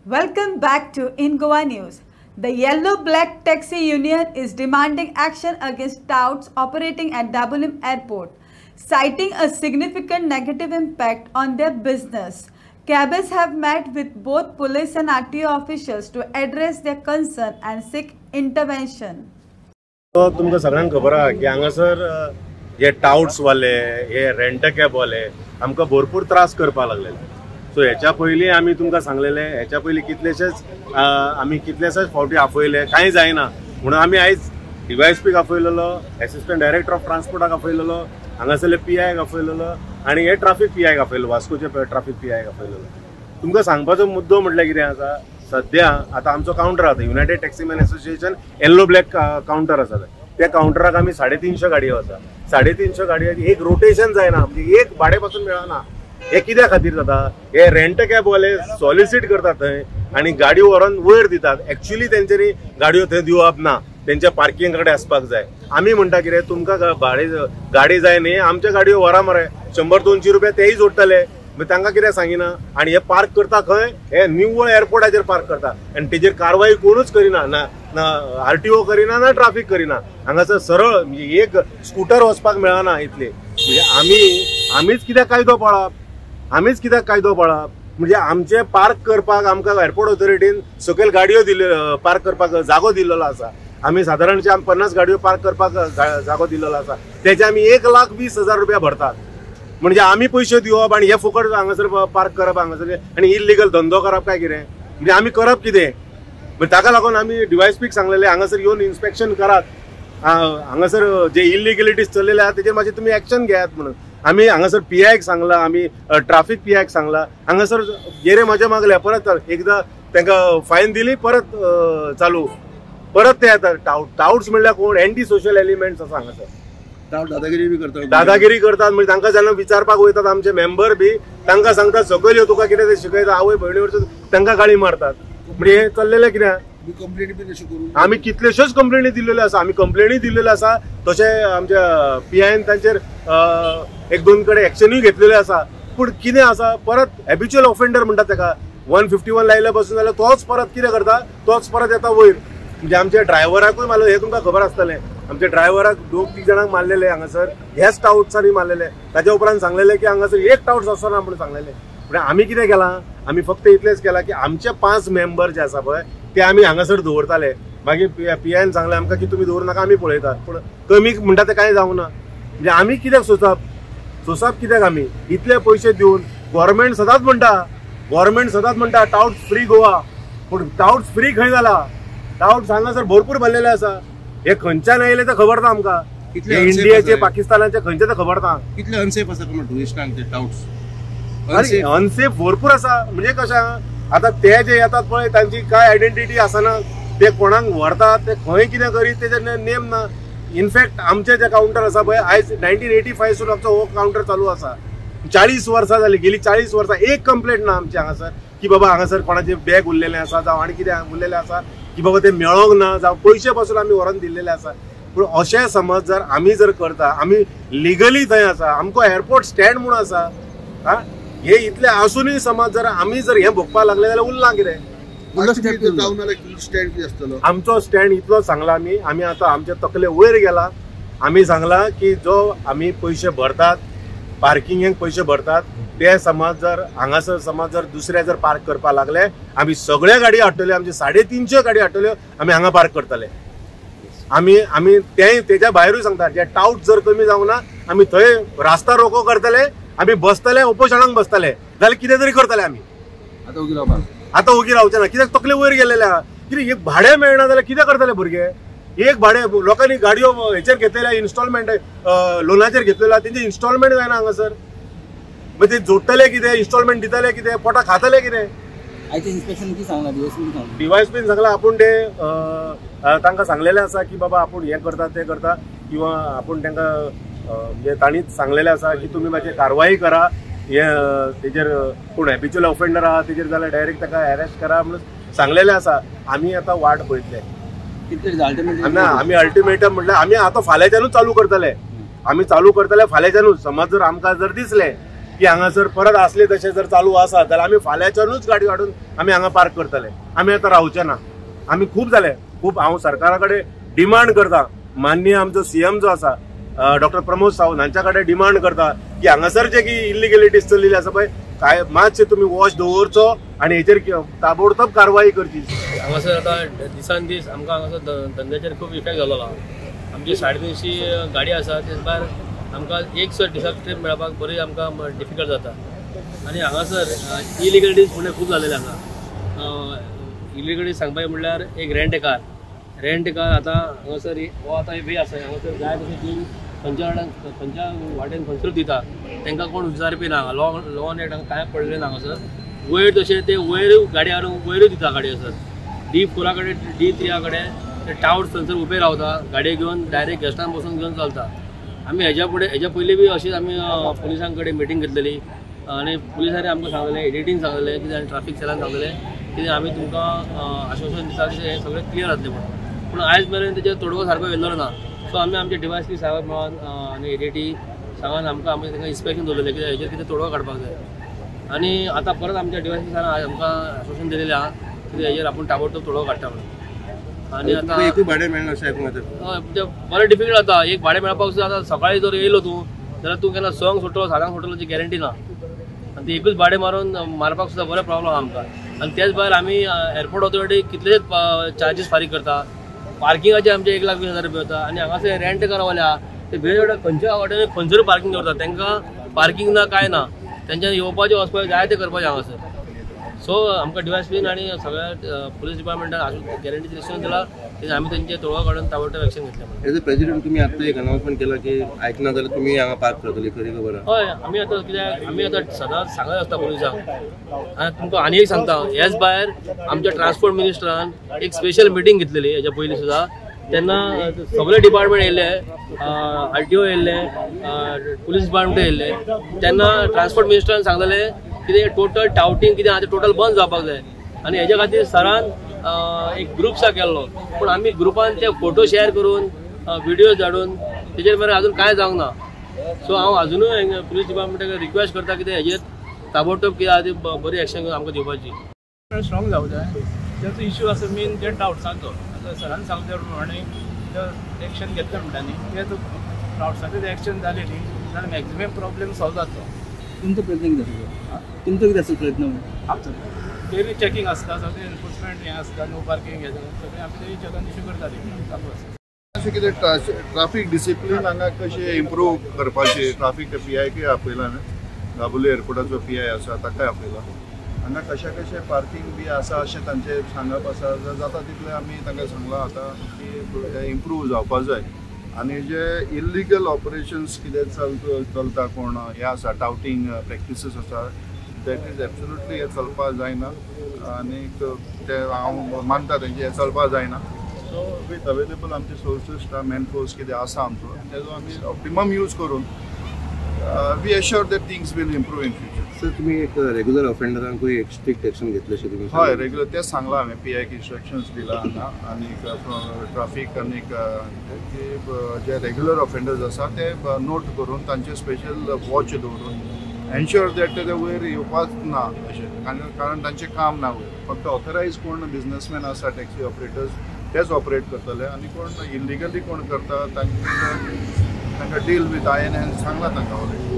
Welcome back to In Goa News. The Yellow Black Taxi Union is demanding action against touts operating at Dabolim Airport, citing a significant negative impact on their business. Cabs have met with both police and RTO officials to address their concern and seek intervention. तुमकां सगळ्यांक खबर आहा की हांगासर हे touts वाले हे rent cab वाले आमकां भरपूर त्रास करपाक लागलेले. सो हेच्या पयलीं आमी तुमकां सांगलेले, हेच्या पयलीं कितलेशेच फावटी आफयले, कांय जायना म्हणून आमी आयज DYSPक आफयलेलो, असिस्टंट डायरेक्टर ऑफ ट्रान्सपोर्टाक आफयलेलो, हांगासरले PIक आफयलेलो आणि हे ट्राफिक PIक आफयलेलो, वास्कोचे ट्राफिक PIक आफयलेलो. तुमकां सांगपाचो मुद्दो म्हटल्यार कितें आसा, सध्या आता आमचो काउंटर आसा united taximan association yellow black counter आसा, त्या काउंटराक आमी 350 गाडयो आसा. 350 गाडयांची एक रोटेशन जायना, म्हणजे एक भाडे पासून मेळना. हे कित्या खातीर जाता, हे रेंट कॅब वाले सॉलिसीट करतात थंय आणि गाडयो व्हरून वयर दितात. एक्चुअली तेंच्यांनी गाडयो थंय दिवप ना, तेंच्या पार्किंग कडेन आसपाक जाय. आमी म्हणटा कितें, तुमकां गाडी जाय न्ही, आमच्या गाडयो व्हरा मरे, 100-200 रुपया तेय जोडटले. तांकां कितें सांगिना आणि हे पार्क करता खंय, हे निव्वळ एअरपोर्टाचेर पार्क करता आणि तेजेर कारवाई कोणूच करिना, ना RTO करिना ना ट्राफिक करिना. हांगासर सरळ म्हणजे एक स्कूटर वचपाक मेळना इतले. म्हणजे आमीच कित्याक कायदो पाळप, म्हणजे आमचे पार्क करपाक आमकां एअरपोर्ट ऑथॉरिटीन सकयल गाडयो दिल्ल्यो, पार्क करपाक जागो दिल्लो आसा. आमी सादारणचे 50 गाडयो पार्क करपाक जागो दिल्लो आसा, तेचे आमी 1,20,000 रुपया भरतात. म्हणजे आमी पयशे दिवप आणि हे फुकट हांगासर पार्क करप हांगासर आणि इल्लिगल धंदो करप काय कितें, म्हणजे आमी करप कितें. ताका लागून आमी DYSPक सांगलेले हांगासर येवन इन्स्पेक्शन करात, हांगासर जे इल्लिगलिटीज चल्लेले आहा तेजेर मातशें तुमी एक्शन घेयात म्हणून. आमी हांगासर PIक सांगला, आमी ट्राफिक PIक सांगला. हांगासर गेरे म्हाजे मागले, परत एकदां तांकां फायन दिली, परत चालू, परत ते येतात. टाउट्स म्हणल्यार कोण, एंटी सोशल एलिमेंट्स आसा हांगासर. दादागिरी करतात. म्हणजे तांकां जेन्ना विचारपाक वयतात आमचे मेंबर बी, तांकां सांगतात सकयल यो, तुका कितें ते शिकयता, आवय भयणी वरसून तांकां गाळी मारतात. म्हणजे हे चल्लेलें कित्याक. आमी कितल्योश्योच कंप्लेनी दिल्ल्यो आसा, आमी कंप्लेनी दिल्ल्यो आसा, तशें आमच्या PIन तांचेर 1-2 कडेन एक्शनूय घेतलेल्यो आसा. पूण कितें आसा, परत हॅबिच्युअल ऑफेंडर म्हणटात ताका. 151 लायल्या पासून जाल्यार तोच परत कितें करता, तोच परत येता वयर. म्हणजे आमच्या ड्रायव्हराकूय मारलो, हे तुमकां खबर आसतलें. आमच्या ड्रायव्हराक 2-3 जाणांक मारलेले हांगासर, ह्याच टाउट्सांनी मारलेले. ताच्या उपरांत सांगलेले की हांगासर एक टाउट्स आसना म्हणून सांगलेले. म्हणजे आमी कितें केलां, आमी फक्त इतलेंच केलां की आमचे 5 मेंबर जे आसा पळय ते आमी हांगासर दवरताले. मागीर PIन सांगलें आमकां की तुमी दवरूं नाका, आमी पळयतात. पूण कमी म्हणटा ते कांय जावना. म्हणजे आमी कित्याक सोंसप कित्याक, आमी इतले पयशे दिवन गव्हर्मेंट सदांच म्हणटा टाउट्स फ्री गोवा. पूण टाउट्स फ्री खंय जाला, टाउट्स हांगासर भरपूर भरलेले आसा. हे खंयच्यान येयले ते खबर ना आमकां, इंडियाचे पाकिस्तानाचे खंयचे ते खबर ना. कितले अनसेफ आसा टुरिस्टांक ते टाउट्स. अनसेफ भरपूर आसा. म्हणजे कशें, आता ते जे येतात पळय तांची काय आयडेंटिटी आसना, ते कोणाक व्हरतात, ते खंय कितें करीत तेजे नेम ना. इनफॅक्ट आमचे जे काउंटर आसा पळय, आयज 1985 सून आमचो हो काउंटर चालू आसा. 40 वर्सां जाली, गेली 40 वर्सां एक कंप्लेंट ना आमची हांगासर की बाबा हांगासर कोणाचे बॅग उरलेलें आसा जावं आनी कितें उरलेलें आसा, की बाबा ते मेळोंक ना, जावं पयशे पासून आमी व्हरून दिल्लेले आसा. पूण अशें समज जर आमी करता, आमी लिगली थंय आसा, आमकां एअरपोर्ट स्टँड म्हणून आसा, हे इतले आसूनय समज जर आमी हे भोगपाक लागले जाल्यार उरलां कितें. आमचो स्टँड इतलो सांगला आमी आतां आमचे तकले वयर गेला. आमी सांगला की जो आमी पयशे भरतात, पार्किंगेक पयशे भरतात, ते समज जर हांगासर समज जर दुसरे जर पार्क करपाक लागले, आमी सगळे गाडी हाडटल्यो, आमचे 350 गाडी हाडटल्यो, आमी हांगा पार्क करतले. आमी तेच्या भायरूय सांगता, जे टाउट जर कमी जावना, आमी थंय रास्ता रोको करतले, आमी बसतले, उपोशणांक बसतले, जाल्यार कितें तरी करतले. आमी आतां ओगी रावचे ना, कित्याक तकले वयर गेलेले आहा. कितें एक भाडें मेळना जाल्यार कितें करतले भुरगे. एक भाडें लोकांनी गाडयो हेचेर घेतलेल्या, इन्स्टॉलमेंट लोनाचेर घेतलेल्या, तेंचे इन्स्टॉलमेंट जायना हांगासर. मागीर ते जोडटले कितें, इन्स्टॉलमेंट दितले कितें, पोटां खातले कितें. DYSPन सांगला आपूण ते तांकां सांगलेलें आसा की बाबा आपूण हें करता तें करता, किंवा आपूण तांकां म्हणजे तांणीच सांगलेलें आसा की तुमी मातशी कारवाई करा. हे तेजेर कोण हॅबिच्युअल ऑफेंडर आहा तेजेर जाल्यार डायरेक्ट ताका अरेस्ट करा म्हणून सांगलेलें आसा. आमी आतां वाट पळयतले. आमी अल्टिमेटम म्हटल्यार आमी आतां फाल्यांच्यानूच चालू करतले. आमी चालू करतले फाल्यांच्यानूच. समज जर आमकां जर दिसलें की हांगासर परत असले तशें जर चालू आसा जाल्यार आमी फाल्यांच्यानूच गाडी काडून आमी हांगा पार्क करतले. आमी आतां रावचे ना. आमी खूब जाले. खूब हांव सरकारा कडेन डिमांड करता, माननीय आमचो सीएम जो आसा डॉक्टर प्रमोद सावंत हांच्या कडेन डिमांड करता की हांगासर जे की इल्लिगलिटीज चल्लेली आसा पळय काय मातशें तुमी वॉच दवरचो आनी हेचेर ताबडतोब कारवाई करची. हांगासर आतां दिसान दीस आमकां हांगासर धंद्याचेर खूब इफेक्ट जालो आहा. आमची 350 गाडी आसा तेच भायर आमकां एक सर दिसाक ट्रीप मेळपाक बरी आमकां डिफिकल्ट जाता. आनी हांगासर इलिगलिटीज फुडें खूब जालेले हांगा. इलिगलिटीज सांगपाचें म्हणल्यार एक रेंट कार आतां हांगासर हो आतां वे आसा हांगासर जाय तशें खंयच्या वाटेन खंयसर दिता तांकां कोण विचारपी ना. लॉन एक्ट हांगा कांय पडलें ना. हांगासर वयर तशें ते वयर गाडी हाडून वयरूच दिता गाडी आसत. D4 कडेन D3 कडेन ते टावर्स थंयसर उबे रावता गाडी घेवन डायरेक्ट गेस्टान बसून घेवन चलता. आमी हेज्या पयलीं बी अशीच आमी पुलिसां कडेन मिटींग घेतलेली आनी पुलिसांनी आमकां सांगलेलें एडिटींग सांगलेलें कितें आनी ट्राफीक सेलान सांगलेलें कितें आमी तुमकां आश्वासन दिता की हें सगळें क्लियर जातलें म्हणून. पूण आयज मेरेन तेजेर तोडगो सारको येयल्लो ना. सो आमी आमचे DYSP साहेब मेळोन आनी एडीटी सांगून आमी तांकां इन्स्पेक्शन दवरलेलें कित्याक हेजेर कितें तोडगो काडपाक जाय. आनी आतां परत आमच्या DYSP साहेबान आमकां आश्वासन दिलेलें आहा की हेजेर आपूण ताबडतोब तोडगो काडटा म्हणून. आनी आतां एकूय भाडें मेळना अशें आयकूंक येता. बरें डिफिकल्ट जाता. एक भाडें मेळपाक सुद्दां आतां सकाळीं जर येयलो तूं जाल्यार तूं केन्ना 6 सुटलो 7 सुटलो हाची गॅरंटी ना. आनी ते एकूच भाडें मारपाक सुद्दां बरें प्रॉब्लम आहा आमकां. आनी तेच भायर आमी एअरपोर्ट ऑथॉरिटी कितलेशेच चार्जीस फारीक करता. पार्किंगाचे आमचे 1,20,000 रुपया वता. आनी हांगासर रेंट कारवाले आहा ते वेगवेगळ्या खंयच्या वाटेन खंयसर पार्किंग दवरता. तांकां पार्किंग ना काय ना. तेंच्यानी येवपाचें वचपाचें जाय तें करपाचें हांगासर. सो आमकां DYSPन आनी सगळ्या पुलीस डिपार्टमेंटान गॅरंटी डिसिजन दिला की आमी तेंचे तोडगो काडून ताबडतोब एक्शन घेतलें. एज अ प्रेसिडेंट तुमी आतां एक अनाउन्समेंट केला की आयकना जाल्यार तुमी हांगा पार्क करतली खरी खबर आहा. हय आमी आतां कित्याक आमी आतां सदांच सांगत आसता पुलिसांक. आनी तुमकां आनी एक सांगता हेच भायर आमच्या ट्रान्सपोर्ट मिनिस्टरान एक स्पेशल मिटींग घेतलेली हेच्या पयलीं सुद्दां. तेन्ना सगळे डिपार्टमेंट येयले, RTO येयले, पुलीस डिपार्टमेंट येयले. तेन्ना ट्रान्सपोर्ट मिनिस्टरान सांगलेलें कितें टोटल टावटींग कितें आहा तें टोटल बंद जावपाक जाय. आनी हेच्या खातीर सरान एक ग्रुप सा केल्लो. पूण आमी ग्रुपान ते फोटो शेअर करून व्हिडियोज धाडून तेजेर मरे अजून कांय जावंक ना. सो हांव अजुनूय पुलीस डिपार्टमेंटाक रिक्वेस्ट करता की हेजेर ताबडतोब कितें आहा ती बरी एक्शन घेवन आमकां दिवपाची. स्ट्रॉंग जावं जाय. त्याचो इश्यू आसा मेन ते टावट्सांचो. आतां सरान सांगले प्रमाणे एक्शन घेतलें म्हणटा न्ही ते टावट्साचें एक्शन जालें न्ही जाल्यार मॅक्झिमम प्रॉब्लेम सॉल्व जातलो. तुमचो प्रयत्न कितें आसलो? तुमचो कितें आसलो प्रयत्न? आमचो डेली चॅकींग आसता सगळें एनफोर्समेंट हें आसता नो पार्किंग हें सगळें आमी डेली चॅकान इश्यू करताली चालू आसा. अशें कितें ट्राफीक डिसिप्लीन हांगा कशें इम्प्रूव करपाचें ट्राफीक PI आपयला न्ही दाबोळी एअरपोर्टाचो PI आसा ताकाय आपयला. हांगा कशें पार्किंग बी आसा अशें तांचें सांगप आसा जाता तितलें आमी तांकां सांगलां आतां की इम्प्रूव जावपा जाय. आनी जे इल्लिगल ऑपरेशन्स कितें चलता कोण हें आसा टावटींग प्रॅक्टिसीस आसा दॅट इज एब्सोल्युटली हें चलपा जायना. आनीक ते हांव मानता तेंचे हें चलपा जायना. सो वीथ अवेलेबल आमचे सोर्सीस मॅन फोर्स कितें आसा आमचो तेजो आमी ऑप्टिमम यूज करून we assure that things will improve in future. Sir तुमी एक रेग्युलर ऑफेंडरांकूय एक स्ट्रिक्ट एक्शन घेतलें अशें तुमी? हय रेग्युलर तेच सांगलां हांवें PI इन्स्ट्रक्शन्स दिला हांगा. आनीक ट्राफीक आनीक जे रेग्युलर ऑफेंडर्स आसा ते नोट करून तांचे स्पेशल वॉच दवरून एन्श्योर दॅट ते वयर येवपाच ना अशें. कारण तांचें काम ना वयर. फक्त ऑथरायज कोण बिझनेसमॅन आसा टॅक्सी ऑपरेटर्स तेच ऑपरेट करतले. आनी कोण इल्लिगली कोण करता तांकां डील वीथ INN सांगलां तांकां ऑलरेडी.